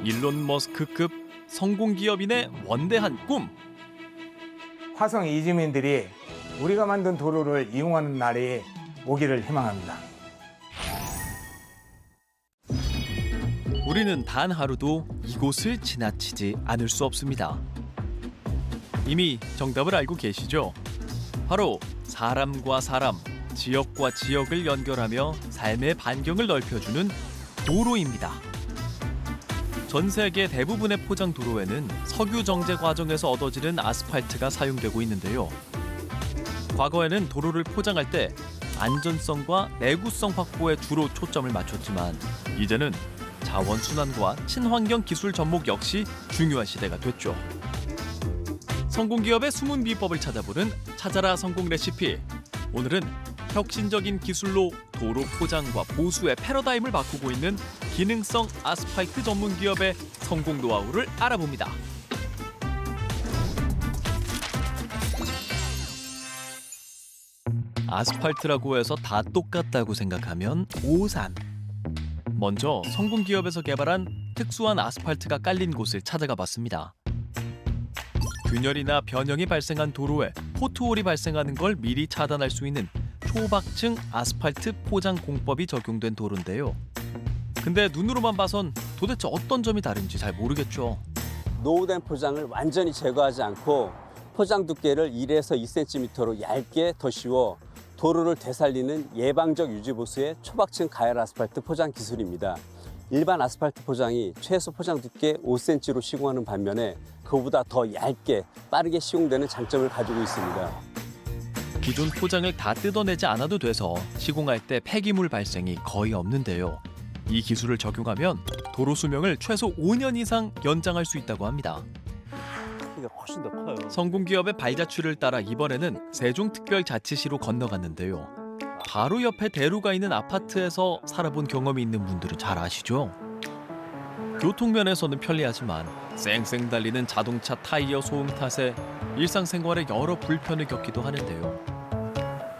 일론 머스크급 성공 기업인의 원대한 꿈. 화성 이주민들이 우리가 만든 도로를 이용하는 날이 오기를 희망합니다. 우리는 단 하루도 이곳을 지나치지 않을 수 없습니다. 이미 정답을 알고 계시죠? 바로 사람과 사람, 지역과 지역을 연결하며 삶의 반경을 넓혀주는 도로입니다. 전 세계 대부분의 포장 도로에는 석유 정제 과정에서 얻어지는 아스팔트가 사용되고 있는데요. 과거에는 도로를 포장할 때 안전성과 내구성 확보에 주로 초점을 맞췄지만 이제는 자원순환과 친환경 기술 접목 역시 중요한 시대가 됐죠. 성공기업의 숨은 비법을 찾아보는 찾아라 성공 레시피. 오늘은 혁신적인 기술로 도로 포장과 보수의 패러다임을 바꾸고 있는 기능성 아스팔트 전문 기업의 성공 노하우를 알아봅니다. 아스팔트라고 해서 다 똑같다고 생각하면 오산. 먼저 성공 기업에서 개발한 특수한 아스팔트가 깔린 곳을 찾아가 봤습니다. 균열이나 변형이 발생한 도로에 포트홀이 발생하는 걸 미리 차단할 수 있는 초박층 아스팔트 포장 공법이 적용된 도로인데요. 근데 눈으로만 봐선 도대체 어떤 점이 다른지 잘 모르겠죠. 노후된 포장을 완전히 제거하지 않고 포장 두께를 1에서 2cm로 얇게 더 씌워 도로를 되살리는 예방적 유지보수의 초박층 가열 아스팔트 포장 기술입니다. 일반 아스팔트 포장이 최소 포장 두께 5cm로 시공하는 반면에 그보다 더 얇게 빠르게 시공되는 장점을 가지고 있습니다. 기존 포장을 다 뜯어내지 않아도 돼서 시공할 때 폐기물 발생이 거의 없는데요. 이 기술을 적용하면 도로 수명을 최소 5년 이상 연장할 수 있다고 합니다. 이게 훨씬 더 커요. 성공기업의 발자취를 따라 이번에는 세종특별자치시로 건너갔는데요. 바로 옆에 대로가 있는 아파트에서 살아본 경험이 있는 분들은 잘 아시죠? 교통면에서는 편리하지만 쌩쌩 달리는 자동차 타이어 소음 탓에 일상생활에 여러 불편을 겪기도 하는데요.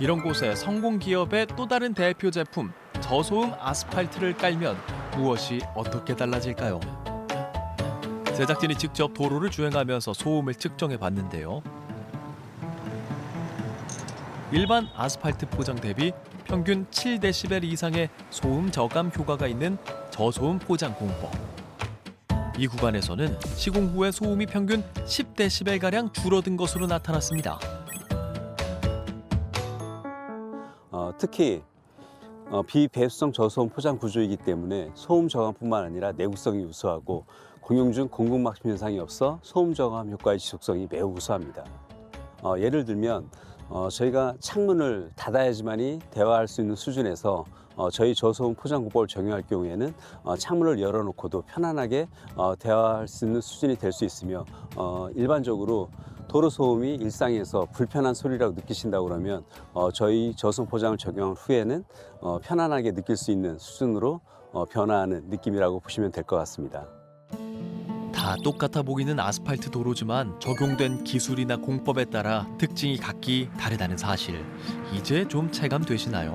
이런 곳에 성공기업의 또 다른 대표 제품 저소음 아스팔트를 깔면 무엇이 어떻게 달라질까요? 제작진이 직접 도로를 주행하면서 소음을 측정해 봤는데요. 일반 아스팔트 포장 대비 평균 7데시벨 이상의 소음 저감 효과가 있는 저소음 포장 공법. 이 구간에서는 시공 후에 소음이 평균 10데시벨가량 줄어든 것으로 나타났습니다. 특히 비배수성 저소음 포장 구조이기 때문에 소음 저감뿐만 아니라 내구성이 우수하고 공용 중 공급막힘 현상이 없어 소음 저감 효과의 지속성이 매우 우수합니다. 예를 들면 저희가 창문을 닫아야지만이 대화할 수 있는 수준에서 저희 저소음 포장공법을 적용할 경우에는 창문을 열어놓고도 편안하게 대화할 수 있는 수준이 될 수 있으며 일반적으로 도로 소음이 일상에서 불편한 소리라고 느끼신다고 그러면 저희 저소음 포장을 적용한 후에는 편안하게 느낄 수 있는 수준으로 변화하는 느낌이라고 보시면 될 것 같습니다. 다 똑같아 보이는 아스팔트 도로지만 적용된 기술이나 공법에 따라 특징이 각기 다르다는 사실, 이제 좀 체감되시나요?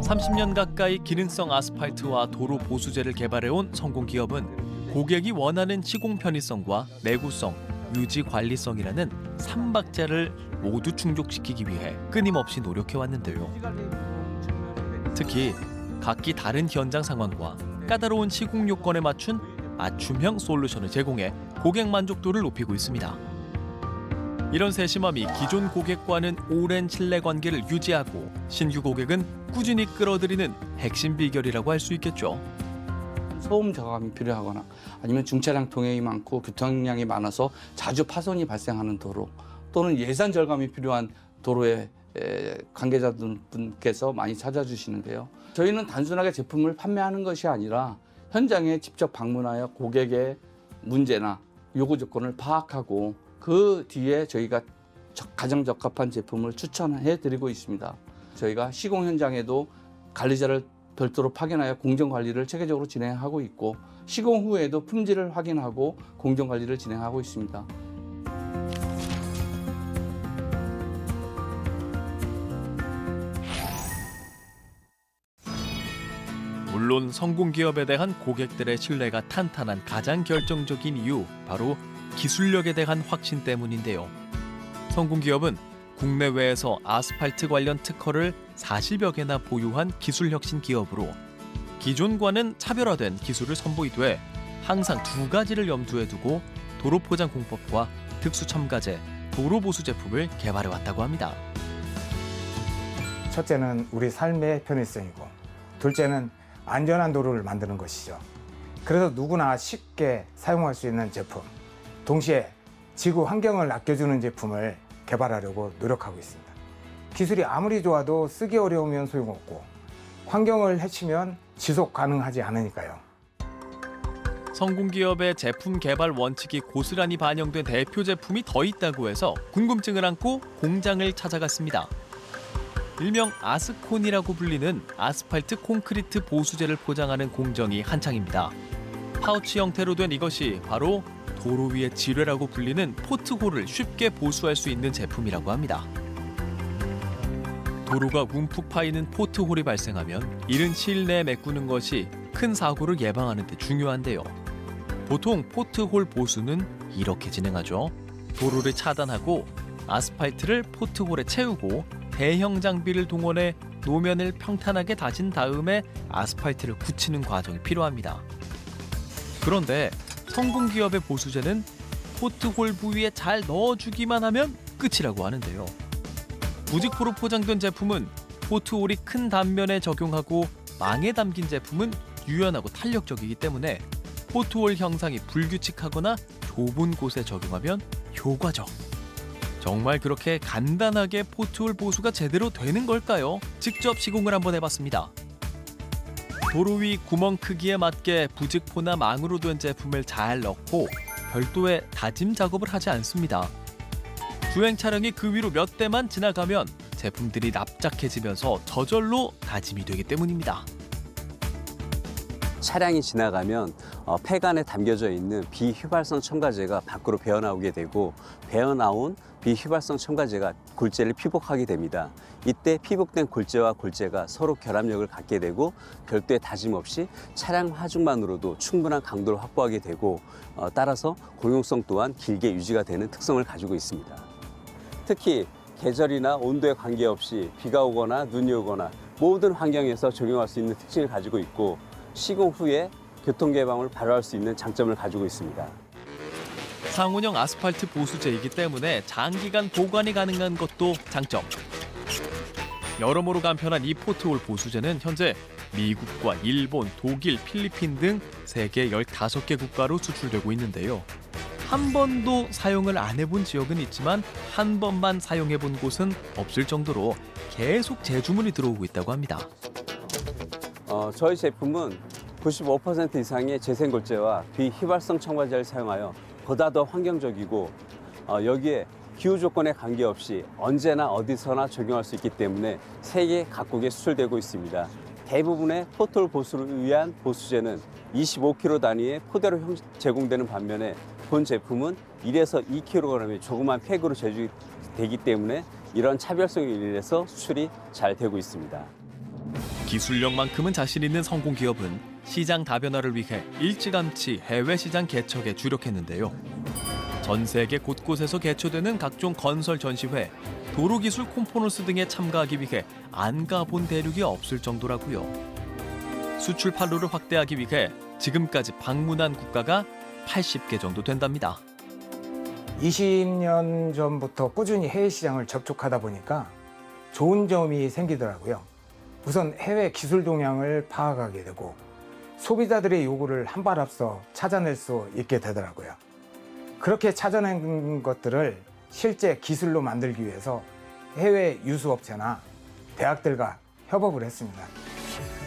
30년 가까이 기능성 아스팔트와 도로 보수제를 개발해온 성공기업은 고객이 원하는 시공 편의성과 내구성, 유지 관리성이라는 3박자를 모두 충족시키기 위해 끊임없이 노력해왔는데요. 특히 각기 다른 현장 상황과 까다로운 시공 요건에 맞춘 맞춤형 솔루션을 제공해 고객 만족도를 높이고 있습니다. 이런 세심함이 기존 고객과는 오랜 신뢰 관계를 유지하고 신규 고객은 꾸준히 끌어들이는 핵심 비결이라고 할 수 있겠죠. 소음 저감이 필요하거나 아니면 중차량 통행이 많고 교통량이 많아서 자주 파손이 발생하는 도로 또는 예산 절감이 필요한 도로에 관계자분께서 많이 찾아주시는데요. 저희는 단순하게 제품을 판매하는 것이 아니라 현장에 직접 방문하여 고객의 문제나 요구 조건을 파악하고 그 뒤에 저희가 가장 적합한 제품을 추천해 드리고 있습니다. 저희가 시공 현장에도 관리자를 별도로 파견하여 공정관리를 체계적으로 진행하고 있고 시공 후에도 품질을 확인하고 공정관리를 진행하고 있습니다. 물론 물론 성공 기업에 대한 고객들의 신뢰가 탄탄한 가장 결정적인 이유 바로 기술력에 대한 확신 때문인데요. 성공 기업은 국내외에서 아스팔트 관련 특허를 40여 개나 보유한 기술 혁신 기업으로 기존과는 차별화된 기술을 선보이되 항상 두 가지를 염두에 두고 도로 포장 공법과 특수 첨가제, 도로 보수 제품을 개발해 왔다고 합니다. 첫째는 우리 삶의 편의성이고 둘째는 안전한 도로를 만드는 것이죠. 그래서 누구나 쉽게 사용할 수 있는 제품, 동시에 지구 환경을 아껴주는 제품을 개발하려고 노력하고 있습니다. 기술이 아무리 좋아도 쓰기 어려우면 소용없고 환경을 해치면 지속 가능하지 않으니까요. 성공 기업의 제품 개발 원칙이 고스란히 반영된 대표 제품이 더 있다고 해서 궁금증을 안고 공장을 찾아갔습니다. 일명 아스콘이라고 불리는 아스팔트 콘크리트 보수제를 포장하는 공정이 한창입니다. 파우치 형태로 된 이것이 바로 도로 위의 지뢰라고 불리는 포트홀을 쉽게 보수할 수 있는 제품이라고 합니다. 도로가 움푹 파이는 포트홀이 발생하면 이른 시일 내에 메꾸는 것이 큰 사고를 예방하는 데 중요한데요. 보통 포트홀 보수는 이렇게 진행하죠. 도로를 차단하고 아스팔트를 포트홀에 채우고 대형 장비를 동원해 노면을 평탄하게 다진 다음에 아스팔트를 굳히는 과정이 필요합니다. 그런데 성공 기업의 보수제는 포트홀 부위에 잘 넣어주기만 하면 끝이라고 하는데요. 무직포로 포장된 제품은 포트홀이 큰 단면에 적용하고 망에 담긴 제품은 유연하고 탄력적이기 때문에 포트홀 형상이 불규칙하거나 좁은 곳에 적용하면 효과적. 정말 그렇게 간단하게 포트홀 보수가 제대로 되는 걸까요? 직접 시공을 한번 해봤습니다. 도로 위 구멍 크기에 맞게 부직포나 망으로 된 제품을 잘 넣고 별도의 다짐 작업을 하지 않습니다. 주행 차량이 그 위로 몇 대만 지나가면 제품들이 납작해지면서 저절로 다짐이 되기 때문입니다. 차량이 지나가면 폐관에 담겨져 있는 비휘발성 첨가제가 밖으로 배어나오게 되고 배어나온 비휘발성 첨가제가 골재를 피복하게 됩니다. 이때 피복된 골재와 골재가 서로 결합력을 갖게 되고 별도의 다짐 없이 차량 하중만으로도 충분한 강도를 확보하게 되고 따라서 공용성 또한 길게 유지가 되는 특성을 가지고 있습니다. 특히 계절이나 온도에 관계없이 비가 오거나 눈이 오거나 모든 환경에서 적용할 수 있는 특징을 가지고 있고 시공 후에 교통개방을 발휘할 수 있는 장점을 가지고 있습니다. 상온형 아스팔트 보수제이기 때문에 장기간 보관이 가능한 것도 장점. 여러모로 간편한 이 포트홀 보수제는 현재 미국과 일본, 독일, 필리핀 등 세계 15개 국가로 수출되고 있는데요. 한 번도 사용을 안 해본 지역은 있지만 한 번만 사용해본 곳은 없을 정도로 계속 재주문이 들어오고 있다고 합니다. 저희 제품은 95% 이상의 재생골재와 비휘발성 첨가제를 사용하여 보다 더 환경적이고 여기에 기후 조건에 관계없이 언제나 어디서나 적용할 수 있기 때문에 세계 각국에 수출되고 있습니다. 대부분의 포트홀 보수를 위한 보수제는 25kg 단위의 포대로 제공되는 반면에 본 제품은 1에서 2kg의 조그만 팩으로 제조되기 때문에 이런 차별성에 의해서 수출이 잘 되고 있습니다. 기술력만큼은 자신 있는 성공 기업은 시장 다변화를 위해 일찌감치 해외 시장 개척에 주력했는데요. 전 세계 곳곳에서 개최되는 각종 건설 전시회, 도로기술 콘퍼런스 등에 참가하기 위해 안 가본 대륙이 없을 정도라고요. 수출 판로를 확대하기 위해 지금까지 방문한 국가가 80개 정도 된답니다. 20년 전부터 꾸준히 해외 시장을 접촉하다 보니까 좋은 점이 생기더라고요. 우선 해외 기술 동향을 파악하게 되고 소비자들의 요구를 한 발 앞서 찾아낼 수 있게 되더라고요. 그렇게 찾아낸 것들을 실제 기술로 만들기 위해서 해외 유수업체나 대학들과 협업을 했습니다.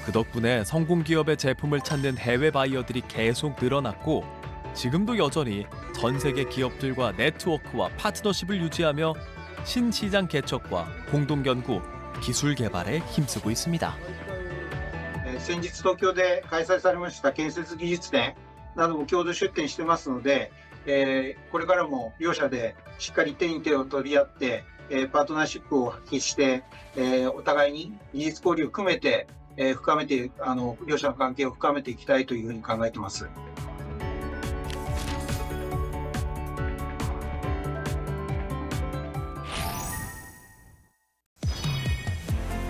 그 덕분에 성공 기업의 제품을 찾는 해외 바이어들이 계속 늘어났고 지금도 여전히 전 세계 기업들과 네트워크와 파트너십을 유지하며 신시장 개척과 공동 연구, 기술 개발에 힘쓰고 있습니다. 先日東京で開催されました建設技術展なども共同出展してますので、これからも両社でしっかり手に手を取り合って、パートナーシップを発揮して、お互いに技術交流を含めて、深めて両者の関係を深めていきたいというふうに考えてます。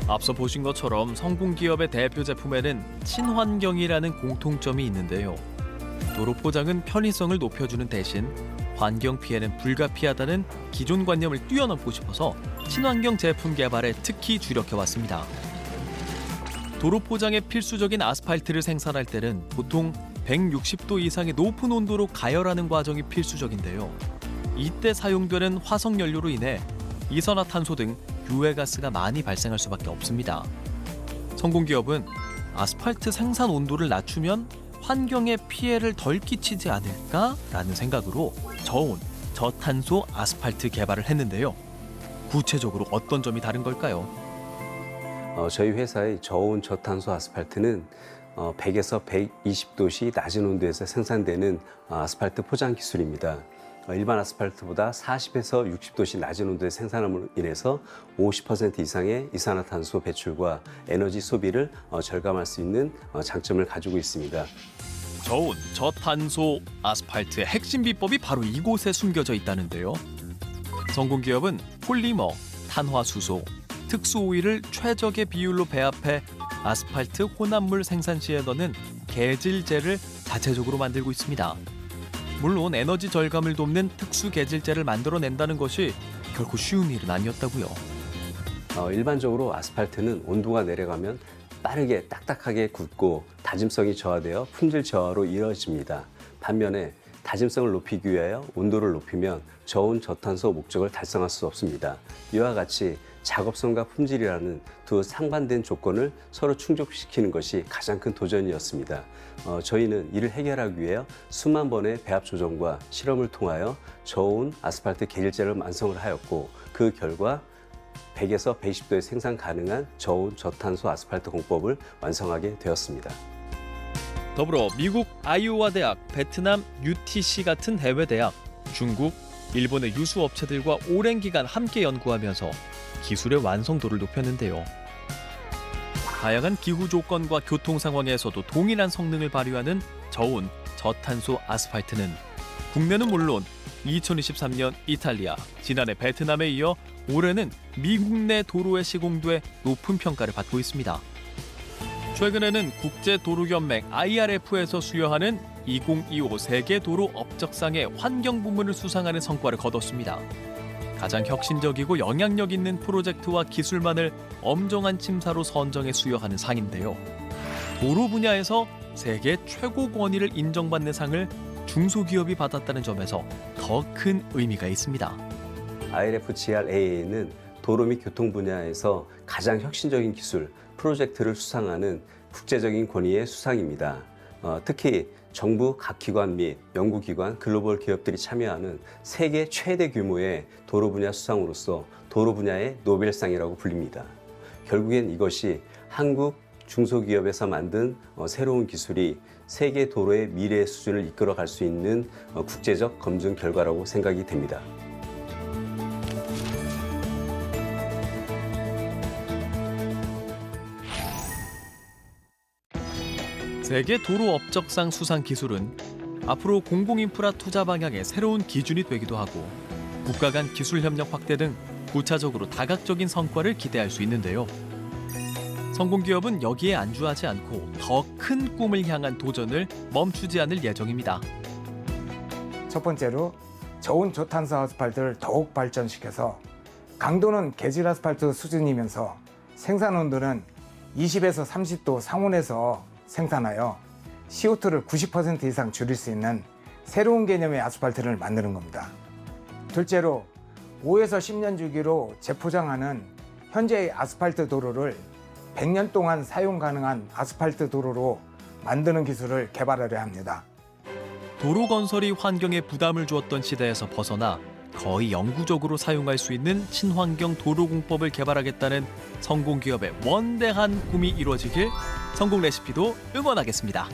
앞서 보신 것처럼 성공기업의 대표 제품에는 친환경이라는 공통점이 있는데요. 도로 포장은 편의성을 높여주는 대신 환경 피해는 불가피하다는 기존 관념을 뛰어넘고 싶어서 친환경 제품 개발에 특히 주력해왔습니다. 도로 포장에 필수적인 아스팔트를 생산할 때는 보통 160도 이상의 높은 온도로 가열하는 과정이 필수적인데요. 이때 사용되는 화석연료로 인해 이산화탄소 등 유해가스가 많이 발생할 수밖에 없습니다. 성공기업은 아스팔트 생산 온도를 낮추면 환경에 피해를 덜 끼치지 않을까라는 생각으로 저온, 저탄소 아스팔트 개발을 했는데요. 구체적으로 어떤 점이 다른 걸까요? 저희 회사의 저온 저탄소 아스팔트는 100에서 120도씨 낮은 온도에서 생산되는 아스팔트 포장 기술입니다. 일반 아스팔트보다 40에서 60도씨 낮은 온도의 생산함으로 인해서 50% 이상의 이산화탄소 배출과 에너지 소비를 절감할 수 있는 장점을 가지고 있습니다. 저온, 저탄소 아스팔트의 핵심 비법이 바로 이곳에 숨겨져 있다는데요. 성공기업은 폴리머, 탄화수소, 특수오일을 최적의 비율로 배합해 아스팔트 혼합물 생산 시에 넣는 계질제를 자체적으로 만들고 있습니다. 물론 에너지 절감을 돕는 특수 계질제를 만들어낸다는 것이 결코 쉬운 일은 아니었다고요. 일반적으로 아스팔트는 온도가 내려가면 빠르게 딱딱하게 굳고 다짐성이 저하되어 품질 저하로 이어집니다. 반면에 다짐성을 높이기 위하여 온도를 높이면 저온 저탄소 목적을 달성할 수 없습니다. 이와 같이 작업성과 품질이라는 두 상반된 조건을 서로 충족시키는 것이 가장 큰 도전이었습니다. 저희는 이를 해결하기 위해 수만 번의 배합 조정과 실험을 통하여 저온 아스팔트 계질제를 완성을 하였고 그 결과 100에서 120도에 생산 가능한 저온 저탄소 아스팔트 공법을 완성하게 되었습니다. 더불어 미국 아이오와 대학, 베트남 UTC 같은 해외 대학, 중국, 일본의 유수 업체들과 오랜 기간 함께 연구하면서 기술의 완성도를 높였는데요. 다양한 기후 조건과 교통 상황에서도 동일한 성능을 발휘하는 저온, 저탄소 아스팔트는 국내는 물론 2023년 이탈리아, 지난해 베트남에 이어 올해는 미국 내 도로에 시공돼 높은 평가를 받고 있습니다. 최근에는 국제도로연맹 IRF에서 수여하는 2025 세계도로 업적상의 환경 부문을 수상하는 성과를 거뒀습니다. 가장 혁신적이고 영향력 있는 프로젝트와 기술만을 엄정한 심사로 선정해 수여하는 상인데요. 도로 분야에서 세계 최고 권위를 인정받는 상을 중소기업이 받았다는 점에서 더 큰 의미가 있습니다. IRF-GRAA는 도로 및 교통 분야에서 가장 혁신적인 기술, 프로젝트를 수상하는 국제적인 권위의 수상입니다. 특히 정부 각 기관 및 연구기관, 글로벌 기업들이 참여하는 세계 최대 규모의 도로 분야 수상으로서 도로 분야의 노벨상이라고 불립니다. 결국엔 이것이 한국 중소기업에서 만든 새로운 기술이 세계 도로의 미래의 수준을 이끌어갈 수 있는 국제적 검증 결과라고 생각이 됩니다. 세계 도로 업적상 수상 기술은 앞으로 공공인프라 투자 방향의 새로운 기준이 되기도 하고 국가 간 기술 협력 확대 등 부차적으로 다각적인 성과를 기대할 수 있는데요. 성공기업은 여기에 안주하지 않고 더 큰 꿈을 향한 도전을 멈추지 않을 예정입니다. 첫 번째로 저온 저탄소 아스팔트를 더욱 발전시켜서 강도는 계질 아스팔트 수준이면서 생산 온도는 20에서 30도 상온에서 생산하여 CO2를 90% 이상 줄일 수 있는 새로운 개념의 아스팔트를 만드는 겁니다. 둘째로 5에서 10년 주기로 재포장하는 현재의 아스팔트 도로를 100년 동안 사용 가능한 아스팔트 도로로 만드는 기술을 개발하려 합니다. 도로 건설이 환경에 부담을 주었던 시대에서 벗어나 거의 영구적으로 사용할 수 있는 친환경 도로 공법을 개발하겠다는 성공기업의 원대한 꿈이 이루어지길 성공 레시피도 응원하겠습니다.